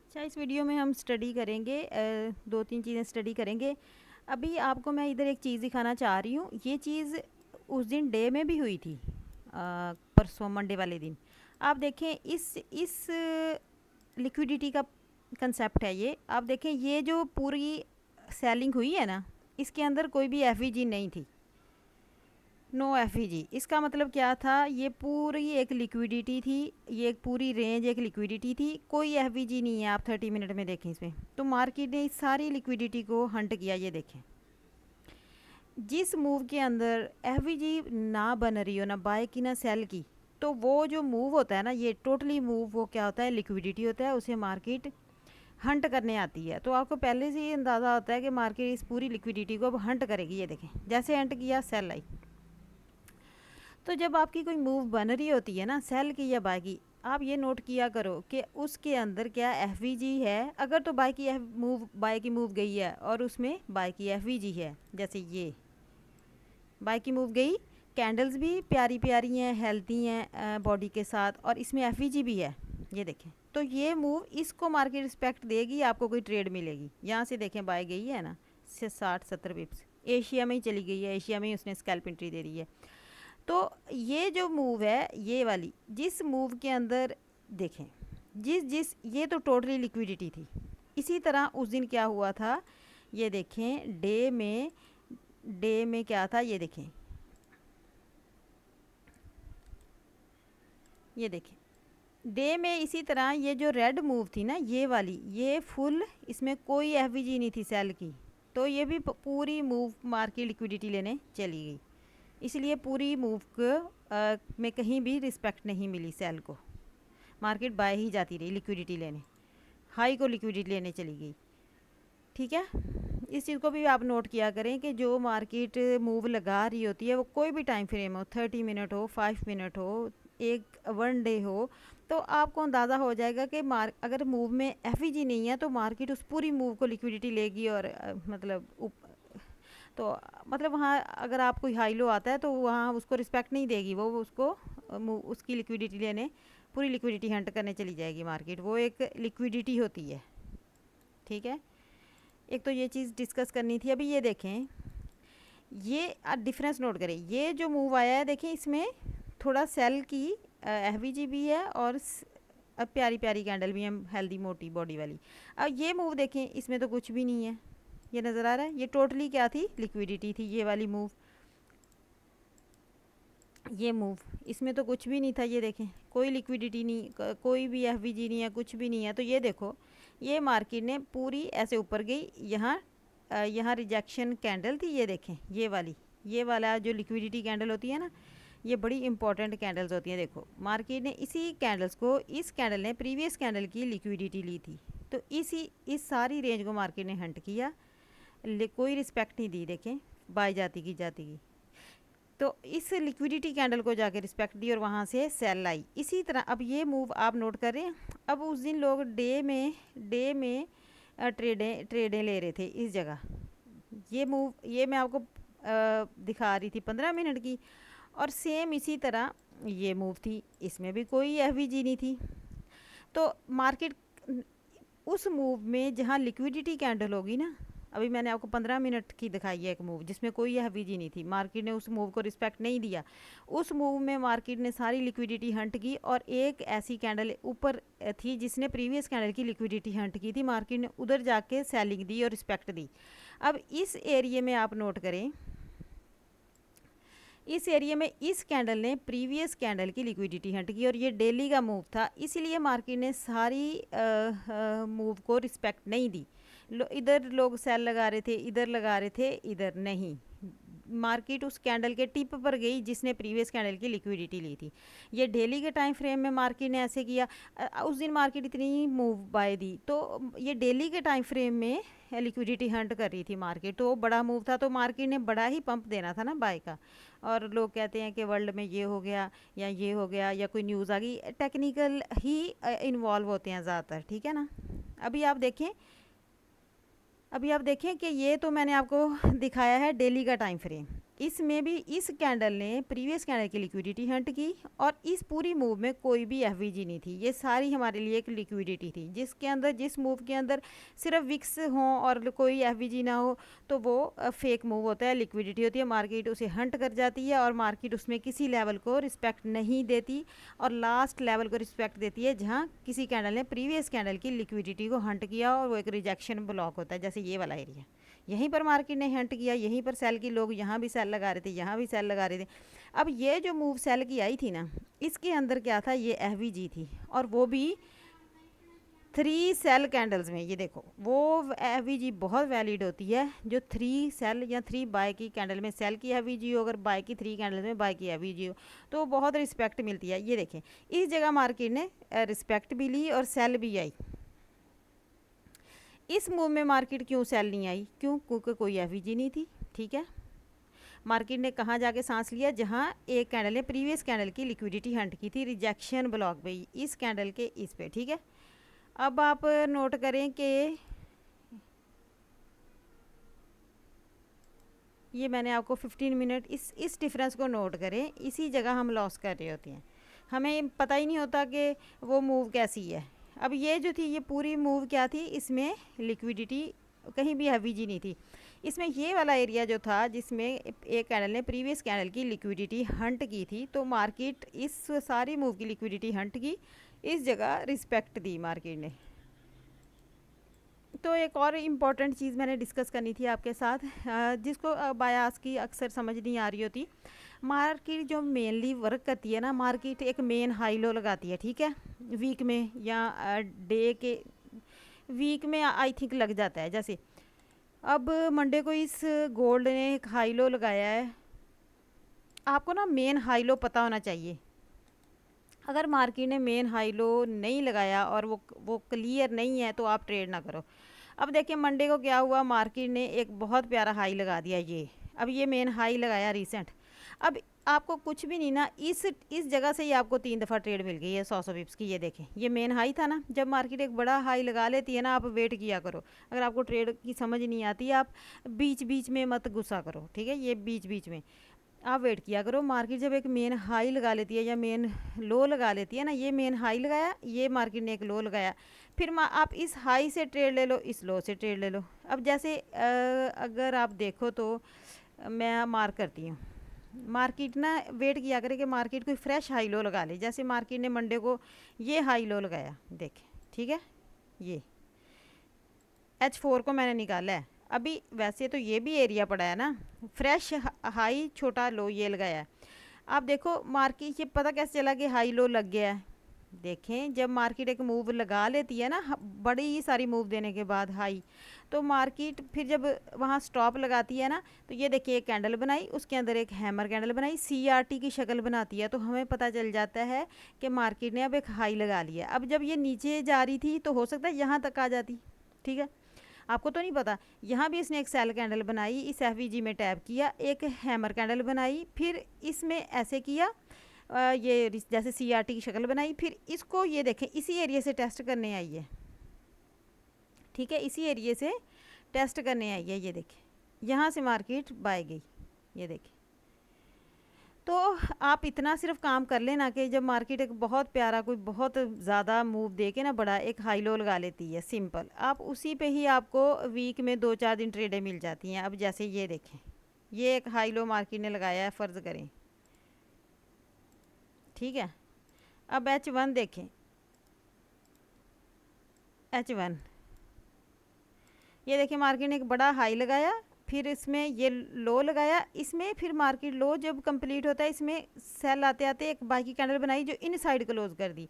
अच्छा, इस वीडियो में हम स्टडी करेंगे, दो तीन चीज़ें स्टडी करेंगे। अभी आपको मैं इधर एक चीज़ दिखाना चाह रही हूँ। ये चीज़ उस दिन डे में भी हुई थी, परसों मंडे वाले दिन। आप देखें इस लिक्विडिटी का कंसेप्ट है ये। आप देखें ये जो पूरी सेलिंग हुई है ना, इसके अंदर कोई भी एफईजी नहीं थी, नो एफईजी। इसका मतलब क्या था, ये पूरी एक लिक्विडिटी थी, ये एक पूरी रेंज एक लिक्विडिटी थी, कोई एफईजी नहीं है। आप 30 मिनट में देखें इसमें, तो मार्केट ने इस सारी लिक्विडिटी को हंट किया। ये देखें, जिस मूव के अंदर एफईजी ना बन रही हो, ना बाय की ना सेल की, तो वो जो मूव होता है ना, ये टोटली मूव वो क्या होता है, लिक्विडिटी होता है। उसे मार्केट हंट करने आती है। तो आपको पहले से ही अंदाज़ा होता है कि मार्केट इस पूरी लिक्विडिटी को अब हंट करेगी। ये देखें, जैसे हंट किया, सेल आई। तो जब आपकी कोई मूव बन रही होती है ना, सेल की या बाय की, आप ये नोट किया करो कि उसके अंदर क्या एफवीजी है। अगर तो बाय की मूव गई है और उसमें बाय की एफवीजी है, जैसे ये बाय की मूव गई, कैंडल्स भी प्यारी प्यारी हैं, हेल्थी हैं बॉडी के साथ, और इसमें एफवीजी भी है। ये देखें, तो ये मूव इसको मार्केट रिस्पेक्ट देगी, आपको कोई ट्रेड मिलेगी। यहाँ से देखें, बाय गई है ना, 60-70 पिप्स एशिया में ही चली गई है, एशिया में ही उसने स्कैल्प एंट्री दे दी है। तो ये जो मूव है, ये वाली, जिस मूव के अंदर देखें, जिस जिस ये तो टोटली लिक्विडिटी थी। इसी तरह उस दिन क्या हुआ था, ये देखें, डे में क्या था, ये देखें, ये देखें, डे में इसी तरह ये जो रेड मूव थी ना, ये वाली, ये फुल, इसमें कोई एफवीजी नहीं थी सेल की। तो ये भी पूरी मूव मार्केट लिक्विडिटी लेने चली गई, इसलिए पूरी मूव में कहीं भी रिस्पेक्ट नहीं मिली सेल को। मार्केट बाय ही जाती रही लिक्विडिटी लेने, हाई को लिक्विडिटी लेने चली गई। ठीक है, इस चीज़ को भी आप नोट किया करें कि जो मार्केट मूव लगा रही होती है, वो कोई भी टाइम फ्रेम हो, 30 मिनट हो, 5 मिनट हो, एक 1 डे हो, तो आपको अंदाज़ा हो जाएगा कि अगर मूव में एफईजी नहीं है, तो मार्केट उस पूरी मूव को लिक्विडिटी लेगी। और तो मतलब वहाँ अगर आप कोई हाई लो आता है, तो वहाँ उसको रिस्पेक्ट नहीं देगी, वो उसको उसकी लिक्विडिटी लेने, पूरी लिक्विडिटी हंट करने चली जाएगी मार्केट। वो एक लिक्विडिटी होती है। ठीक है, एक तो ये चीज़ डिस्कस करनी थी। अभी ये देखें, ये डिफरेंस नोट करें। ये जो मूव आया है, देखें, इसमें थोड़ा सेल की एफवीजी भी है, और अब प्यारी प्यारी कैंडल भी है, हेल्दी मोटी बॉडी वाली। अब ये मूव देखें, इसमें तो कुछ भी नहीं है, ये नज़र आ रहा है। ये टोटली क्या थी, लिक्विडिटी थी। ये वाली मूव, ये मूव, इसमें तो कुछ भी नहीं था। ये देखें, कोई लिक्विडिटी नहीं, कोई भी एफवीजी नहीं है, कुछ भी नहीं है। तो ये देखो, ये मार्केट ने पूरी ऐसे ऊपर गई, यहाँ यहाँ रिजेक्शन कैंडल थी। ये देखें, ये वाली, ये वाला जो लिक्विडिटी कैंडल होती है ना, ये बड़ी इंपॉर्टेंट कैंडल्स होती हैं। देखो, मार्केट ने इसी कैंडल्स को, इस कैंडल ने प्रीवियस कैंडल की लिक्विडिटी ली थी, तो इस सारी रेंज को मार्केट ने हंट किया, कोई रिस्पेक्ट नहीं दी। देखें, बाय जाती की, तो इस लिक्विडिटी कैंडल को जाके रिस्पेक्ट दी, और वहाँ से सेल आई। इसी तरह अब ये मूव आप नोट करें। अब उस दिन लोग डे में ट्रेडें ले रहे थे इस जगह। ये मूव, ये मैं आपको दिखा रही थी 15 मिनट की, और सेम इसी तरह ये मूव थी, इसमें भी कोई एफवीजी नहीं थी। तो मार्केट उस मूव में जहाँ लिक्विडिटी कैंडल होगी ना, अभी मैंने आपको 15 मिनट की दिखाई है एक मूव, जिसमें कोई एफवीजी नहीं थी, मार्केट ने उस मूव को रिस्पेक्ट नहीं दिया। उस मूव में मार्केट ने सारी लिक्विडिटी हंट की, और एक ऐसी कैंडल ऊपर थी जिसने प्रीवियस कैंडल की लिक्विडिटी हंट की थी, मार्केट ने उधर जाके सेलिंग दी और रिस्पेक्ट दी। अब इस एरिया में आप नोट करें, इस एरिया में इस कैंडल ने प्रीवियस कैंडल की लिक्विडिटी हंट की, और ये डेली का मूव था, इसीलिए मार्केट ने सारी मूव को रिस्पेक्ट नहीं दी। इधर लोग सेल लगा रहे थे, इधर लगा रहे थे, इधर नहीं। मार्केट उस कैंडल के टिप पर गई जिसने प्रीवियस कैंडल की लिक्विडिटी ली थी। ये डेली के टाइम फ्रेम में मार्केट ने ऐसे किया। उस दिन मार्केट इतनी मूव बाय दी, तो ये डेली के टाइम फ्रेम में लिक्विडिटी हंट कर रही थी मार्केट, तो बड़ा मूव था, तो मार्केट ने बड़ा ही पंप देना था ना बाय का। और लोग कहते हैं कि वर्ल्ड में ये हो गया, या ये हो गया, या कोई न्यूज़ आ गई, टेक्निकल ही इन्वॉल्व होते हैं ज़्यादातर। ठीक है ना। अभी आप देखें, अभी आप देखें कि ये तो मैंने आपको दिखाया है डेली का टाइम फ्रेम। इसमें भी इस कैंडल ने प्रीवियस कैंडल की लिक्विडिटी हंट की और इस पूरी मूव में कोई भी एफवीजी नहीं थी। ये सारी हमारे लिए एक लिक्विडिटी थी, जिसके अंदर जिस मूव के अंदर सिर्फ विक्स हो और कोई एफवीजी ना हो तो वो फेक मूव होता है, लिक्विडिटी होती है। मार्केट उसे हंट कर जाती है और मार्केट उसमें किसी लेवल को रिस्पेक्ट नहीं देती और लास्ट लेवल को रिस्पेक्ट देती है जहाँ किसी कैंडल ने प्रीवियस कैंडल की लिक्विडिटी को हंट किया और वो एक रिजेक्शन ब्लॉक होता है, जैसे ये वाला एरिया। यहीं पर मार्केट ने हंट किया, यहीं पर सेल की लोग यहाँ भी सेल लगा रहे थे, यहाँ भी सेल लगा रहे थे। अब ये जो मूव सेल की आई थी ना, इसके अंदर क्या था, ये एफवीजी थी और वो भी 3 सेल कैंडल्स में। ये देखो वो एफवीजी बहुत वैलिड होती है जो 3 सेल या 3 बाय की कैंडल में सेल की एफवीजी हो, अगर बाय की 3 कैंडल्स में बाय की एफवीजी हो तो बहुत रिस्पेक्ट मिलती है। ये देखें इस जगह मार्केट ने रिस्पेक्ट भी ली और सेल भी आई। इस मूव में मार्केट क्यों सेल नहीं आई, क्यों, क्योंकि कोई एफवीजी नहीं थी। ठीक है, मार्केट ने कहाँ जाके सांस लिया, जहाँ एक कैंडल ने प्रीवियस कैंडल की लिक्विडिटी हंट की थी रिजेक्शन ब्लॉक पे, इस कैंडल के इस पे। ठीक है, अब आप नोट करें कि ये मैंने आपको 15 मिनट इस डिफरेंस को नोट करें, इसी जगह हम लॉस कर रहे होते हैं, हमें पता ही नहीं होता कि वो मूव कैसी है। अब ये जो थी ये पूरी मूव क्या थी, इसमें लिक्विडिटी कहीं भी एफवीजी नहीं थी। इसमें ये वाला एरिया जो था जिसमें एक कैंडल ने प्रीवियस कैंडल की लिक्विडिटी हंट की थी, तो मार्केट इस सारी मूव की लिक्विडिटी हंट की, इस जगह रिस्पेक्ट दी मार्केट ने। तो एक और इम्पॉर्टेंट चीज़ मैंने डिस्कस करनी थी आपके साथ, जिसको बायास की अक्सर समझ नहीं आ रही होती। मार्केट जो मेनली वर्क करती है ना, मार्केट एक मेन हाई लो लगाती है, ठीक है, वीक में या डे के वीक में आई थिंक लग जाता है। जैसे अब मंडे को इस गोल्ड ने एक हाई लो लगाया है, आपको ना मेन हाई लो पता होना चाहिए। अगर मार्केट ने मेन हाई लो नहीं लगाया और वो क्लियर नहीं है तो आप ट्रेड ना करो। अब देखिए मंडे को क्या हुआ, मार्केट ने एक बहुत प्यारा हाई लगा दिया ये, अब ये मेन हाई लगाया रिसेंट। अब आपको कुछ भी नहीं ना, इस जगह से ही आपको 3 दफ़ा ट्रेड मिल गई है 100 पिप्स की। ये देखें ये मेन हाई था ना, जब मार्केट एक बड़ा हाई लगा लेती है ना, आप वेट किया करो। अगर आपको ट्रेड की समझ नहीं आती, आप बीच बीच में मत गुस्सा करो, ठीक है, ये बीच बीच में आप वेट किया करो। मार्केट जब एक मेन हाई लगा लेती है या मेन लो लगा लेती है ना, ये मेन हाई लगाया, ये मार्केट ने एक लो लगाया, फिर आप इस हाई से ट्रेड ले लो, इस लो से ट्रेड ले लो। अब जैसे अगर आप देखो तो मैं मार्क करती हूँ, मार्केट ना वेट किया करे कि मार्केट कोई फ्रेश हाई लो लगा ले। जैसे मार्केट ने मंडे को ये हाई लो लगाया, देखें, ठीक है, ये H4 को मैंने निकाला है। अभी वैसे तो ये भी एरिया पड़ा है ना, फ्रेश हाई छोटा लो ये लगाया है। आप देखो मार्केट, ये पता कैसे चला कि हाई लो लग गया है। देखें जब मार्केट एक मूव लगा लेती है ना, बड़ी सारी मूव देने के बाद हाई, तो मार्केट फिर जब वहाँ स्टॉप लगाती है ना, तो ये देखिए एक कैंडल बनाई, उसके अंदर एक हैमर कैंडल बनाई, CRT की शक्ल बनाती है, तो हमें पता चल जाता है कि मार्केट ने अब एक हाई लगा लिया। अब जब ये नीचे जा रही थी तो हो सकता है यहाँ तक आ जाती, ठीक है, आपको तो नहीं पता। यहाँ भी इसने एक सेल कैंडल बनाई, इस एफवीजी में टैप किया, एक हैमर कैंडल बनाई, फिर इसमें ऐसे किया, ये जैसे CRT की शक्ल बनाई, फिर इसको ये देखें इसी एरिया से टेस्ट करने आई है, ठीक है, इसी एरिया से टेस्ट करने आई है। ये देखें यहाँ से मार्केट बाय गई, ये देखें। तो आप इतना सिर्फ काम कर लेना कि जब मार्केट एक बहुत प्यारा कोई बहुत ज़्यादा मूव दे के ना बड़ा एक हाई लो लगा लेती है, सिंपल, आप उसी पे ही आपको वीक में 2-4 दिन ट्रेडें मिल जाती हैं। अब जैसे ये देखें ये एक हाई लो मार्केट ने लगाया है, फ़र्ज़ करें, ठीक है। अब H1 देखें, H1 ये देखिए मार्केट ने एक बड़ा हाई लगाया, फिर इसमें ये लो लगाया, इसमें फिर मार्केट लो जब कंप्लीट होता है इसमें सेल आते आते एक बाकी कैंडल बनाई जो इन साइड क्लोज कर दी,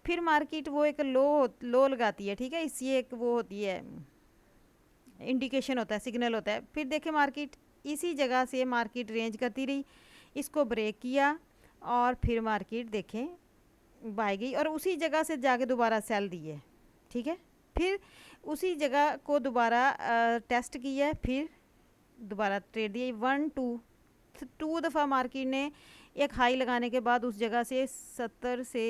फिर मार्केट वो एक लो लगाती है, ठीक है, इसी एक वो होती है इंडिकेशन होता है, सिग्नल होता है। फिर देखें मार्केट इसी जगह से मार्केट रेंज करती रही, इसको ब्रेक किया और फिर मार्केट देखें बाय गई और उसी जगह से जाके दोबारा सेल दी है, ठीक है, फिर उसी जगह को दोबारा टेस्ट किया है, फिर दोबारा ट्रेड दिए 1-2 दफ़ा मार्केट ने एक हाई लगाने के बाद उस जगह से 70 से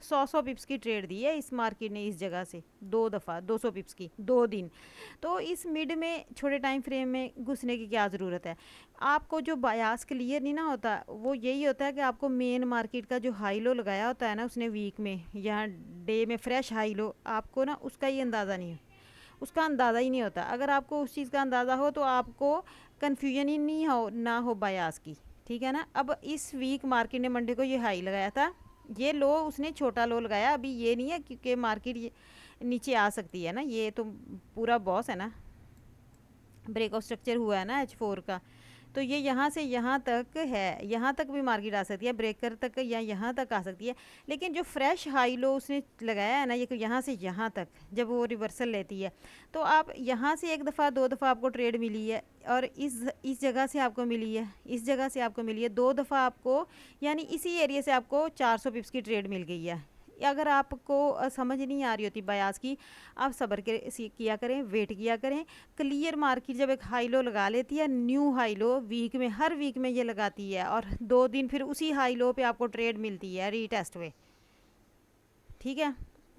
100 पिप्स की ट्रेड दी है इस मार्केट ने इस जगह से 2 दफ़ा 200 पिप्स की 2 दिन। तो इस मिड में छोटे टाइम फ्रेम में घुसने की क्या ज़रूरत है। आपको जो बायास क्लियर नहीं ना होता, वो यही होता है कि आपको मेन मार्केट का जो हाई लो लगाया होता है ना उसने वीक में या डे में, फ्रेश हाई लो, आपको ना उसका ही अंदाज़ा नहीं है, उसका अंदाज़ा ही नहीं होता। अगर आपको उस चीज़ का अंदाज़ा हो तो आपको कन्फ्यूजन ही नहीं हो ना हो बायास की, ठीक है ना। अब इस वीक मार्केट ने मंडे को ये हाई लगाया था, ये लो उसने छोटा लो लगाया। अभी ये नहीं है क्योंकि मार्केट ये नीचे आ सकती है ना, ये तो पूरा बॉस है ना, ब्रेकआउट स्ट्रक्चर हुआ है ना H4 का। तो ये यहाँ से यहाँ तक है, यहाँ तक भी मार्केट आ सकती है, ब्रेकर तक या यहाँ तक आ सकती है। लेकिन जो फ्रेश हाई लो उसने लगाया है ना, ये यहाँ से यहाँ तक जब वो रिवर्सल लेती है, तो आप यहाँ से 1 दफ़ा 2 दफ़ा आपको ट्रेड मिली है, और इस जगह से आपको मिली है, इस जगह से आपको मिली है 2 दफ़ा आपको, यानी इसी एरिया से आपको 400 पिप्स की ट्रेड मिल गई है। अगर आपको समझ नहीं आ रही होती बयास की, आप सब्र किया करें, वेट किया करें। क्लियर मार्केट जब एक हाई लो लगा लेती है, न्यू हाई लो वीक में, हर वीक में ये लगाती है, और 2 दिन फिर उसी हाई लो पे आपको ट्रेड मिलती है रीटेस्ट में, ठीक है।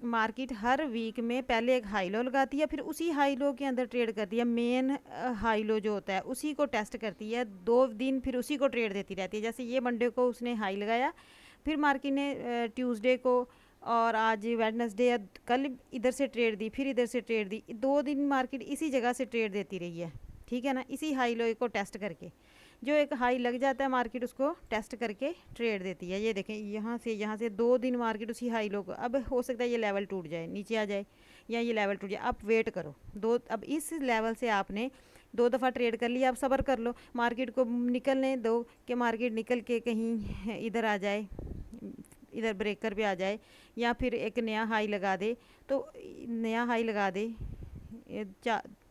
मार्केट हर वीक में पहले एक हाई लो लगाती है, फिर उसी हाई लो के अंदर ट्रेड करती है। मेन हाई लो जो होता है उसी को टेस्ट करती है, 2 दिन फिर उसी को ट्रेड देती रहती है। जैसे ये मंडे को उसने हाई लगाया, फिर मार्केट ने ट्यूसडे को और आज वेडनेसडे, कल इधर से ट्रेड दी, फिर इधर से ट्रेड दी। 2 दिन मार्केट इसी जगह से ट्रेड देती रही है, ठीक है ना, इसी हाई लो को टेस्ट करके। जो एक हाई लग जाता है मार्केट उसको टेस्ट करके ट्रेड देती है। ये देखें यहाँ से 2 दिन मार्केट उसी हाई लो को, अब हो सकता है ये लेवल टूट जाए, नीचे आ जाए, या ये लेवल टूट जाए। आप वेट करो अब इस लेवल से आपने 2 दफ़ा ट्रेड कर लिया, अब सब्र कर लो, मार्केट को निकलने दो कि मार्केट निकल के कहीं इधर आ जाए, इधर ब्रेकर पे आ जाए, या फिर एक नया हाई लगा दे। तो नया हाई लगा दे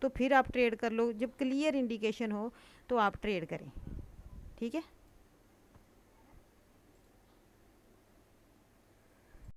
तो फिर आप ट्रेड कर लो, जब क्लियर इंडिकेशन हो तो आप ट्रेड करें, ठीक है।